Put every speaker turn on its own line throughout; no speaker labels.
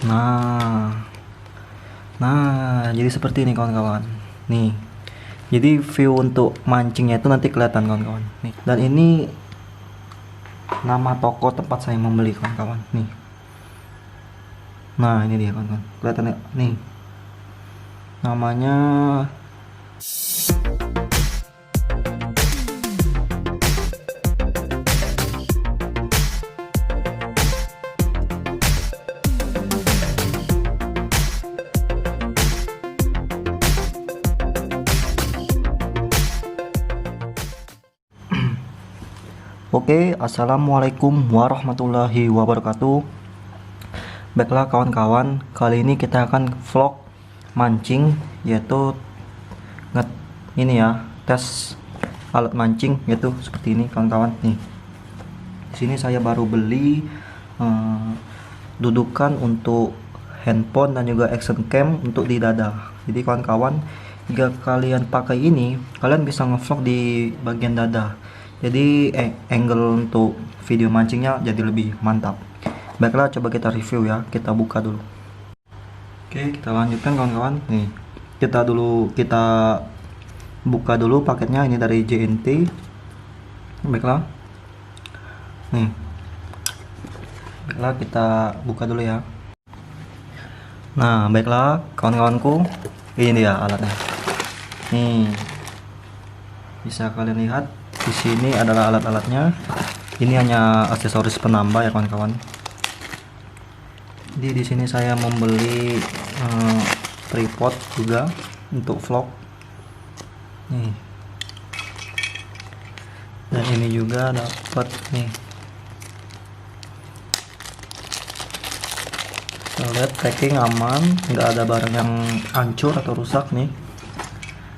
Nah, jadi seperti ini kawan-kawan. Nih, jadi view untuk mancingnya itu nanti kelihatan kawan-kawan. Nih, dan ini nama toko tempat saya membeli kawan-kawan. Nih, nah ini dia kawan-kawan. Kelihatan nggak? Nih, namanya Oke, assalamualaikum warahmatullahi wabarakatuh. Baiklah kawan-kawan, kali ini kita akan vlog mancing, yaitu ini ya, tes alat mancing, yaitu seperti ini kawan-kawan. Nih, di sini saya baru beli dudukan untuk handphone dan juga action cam untuk di dada. Jadi kawan-kawan, jika kalian pakai ini, kalian bisa ngevlog di bagian dada. Jadi angle untuk video mancingnya jadi lebih mantap. Baiklah, coba kita review ya. Kita buka dulu. Oke, kita lanjutkan kawan-kawan. Nih, kita buka dulu paketnya. Ini dari JNT. Baiklah. Nih. Baiklah, kita buka dulu ya. Nah, baiklah kawan-kawanku. Ini dia alatnya. Nih. Bisa kalian lihat. Di sini adalah alat-alatnya. Ini hanya aksesoris penambah ya kawan-kawan. Jadi di sini saya membeli tripod juga untuk vlog. Nih. Dan ini juga dapat nih. Kita lihat packing aman, nggak ada barang yang hancur atau rusak nih.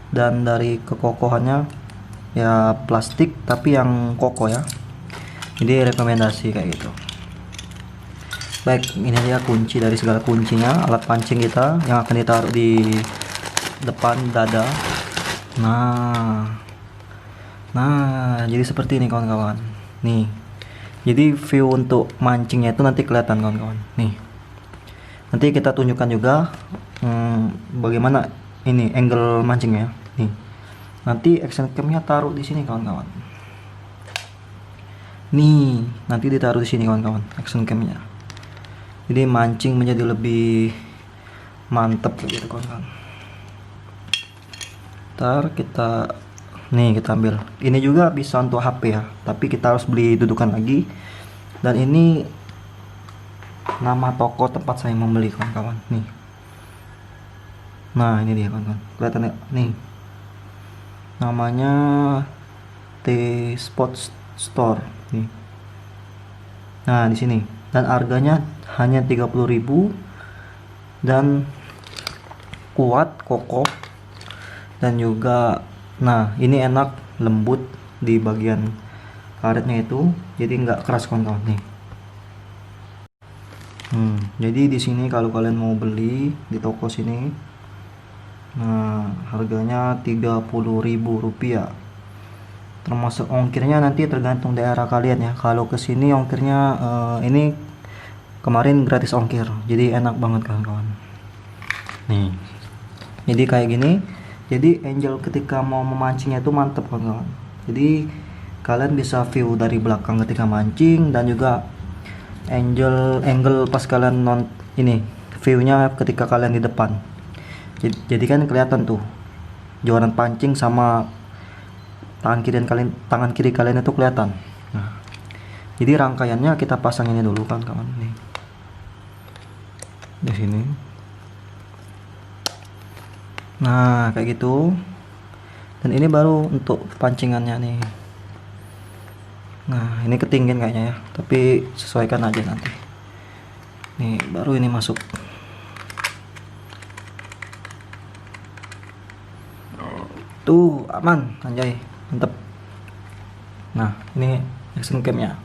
Dan dari kekokohannya ya plastik tapi yang kokoh ya, jadi rekomendasi kayak gitu. Baik, ini dia kunci dari segala kuncinya alat pancing kita yang akan ditaruh di depan dada. Nah jadi seperti ini kawan-kawan. Nih, jadi view untuk mancingnya itu nanti kelihatan kawan-kawan. Nih, nanti kita tunjukkan juga bagaimana ini angle mancingnya. Nih, nanti action camnya taruh di sini kawan-kawan. Nih, nanti ditaruh di sini kawan-kawan action camnya. Jadi mancing menjadi lebih mantep gitu kawan-kawan. Ntar kita ambil. Ini juga bisa untuk HP ya, tapi kita harus beli dudukan lagi. Dan ini nama toko tempat saya membeli kawan-kawan. Nih. Nah, ini dia kawan-kawan. Kelihatan ya? Nih. Namanya T-Spot Store nih. Nah, di sini. Dan harganya hanya 30.000 dan kuat, kokoh, dan juga nah, ini enak, lembut di bagian karetnya itu, jadi nggak keras kawan-kawan nih. Jadi di sini kalau kalian mau beli di toko sini, nah harganya 30.000 rupiah, termasuk ongkirnya nanti tergantung daerah kalian ya. Kalau kesini ongkirnya ini kemarin gratis ongkir, jadi enak banget kawan-kawan. Nih, jadi kayak gini. Jadi angel ketika mau memancingnya itu mantep kawan-kawan. Jadi kalian bisa view dari belakang ketika mancing, dan juga angle pas kalian ini viewnya ketika kalian di depan. Jadi kan kelihatan tuh jawaran pancing sama tangan kiri kalian itu kelihatan. Nah, jadi rangkaiannya kita pasang ini dulu kan kawan, nih di sini. Nah, kayak gitu. Dan ini baru untuk pancingannya nih. Nah, ini ketinggian kayaknya ya, tapi sesuaikan aja nanti. Nih, baru ini masuk. Tuh, aman, anjay, mantep. Nah, ini action camnya.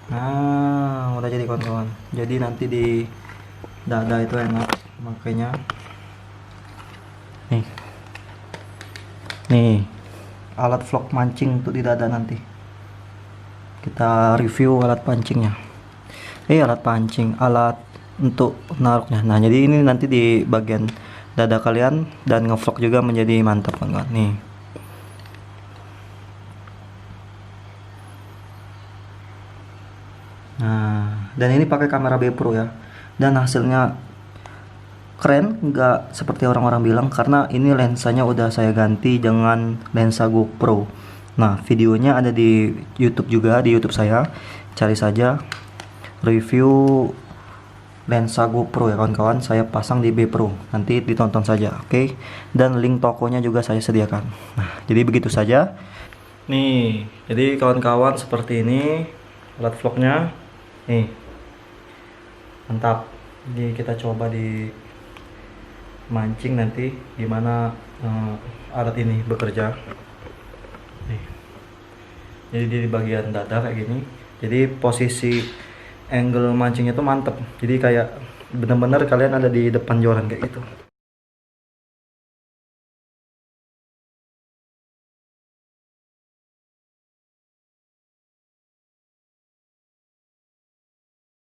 Nah, udah jadi kawan-kawan. Jadi nanti di dada itu enak makanya. Nih alat vlog mancing untuk di dada, nanti kita review alat pancingnya. alat pancing, alat untuk naruhnya. Nah, jadi ini nanti di bagian dada kalian dan ngevlog juga menjadi mantap kawan-kawan. Nih. Nah, dan ini pakai kamera B Pro ya. Dan hasilnya keren, nggak seperti orang-orang bilang, karena ini lensanya udah saya ganti dengan lensa GoPro. Nah, videonya ada di YouTube juga, di YouTube saya. Cari saja review lensa GoPro ya kawan-kawan, saya pasang di B Pro. Nanti ditonton saja, oke? Dan link tokonya juga saya sediakan. Nah, jadi begitu saja. Nih, jadi kawan-kawan seperti ini alat vlognya. Nih, mantap. Jadi kita coba di mancing nanti gimana alat ini bekerja. Nih. Jadi di bagian dada kayak gini. Jadi posisi angle mancingnya tuh mantep. Jadi kayak bener-bener kalian ada di depan joran kayak gitu.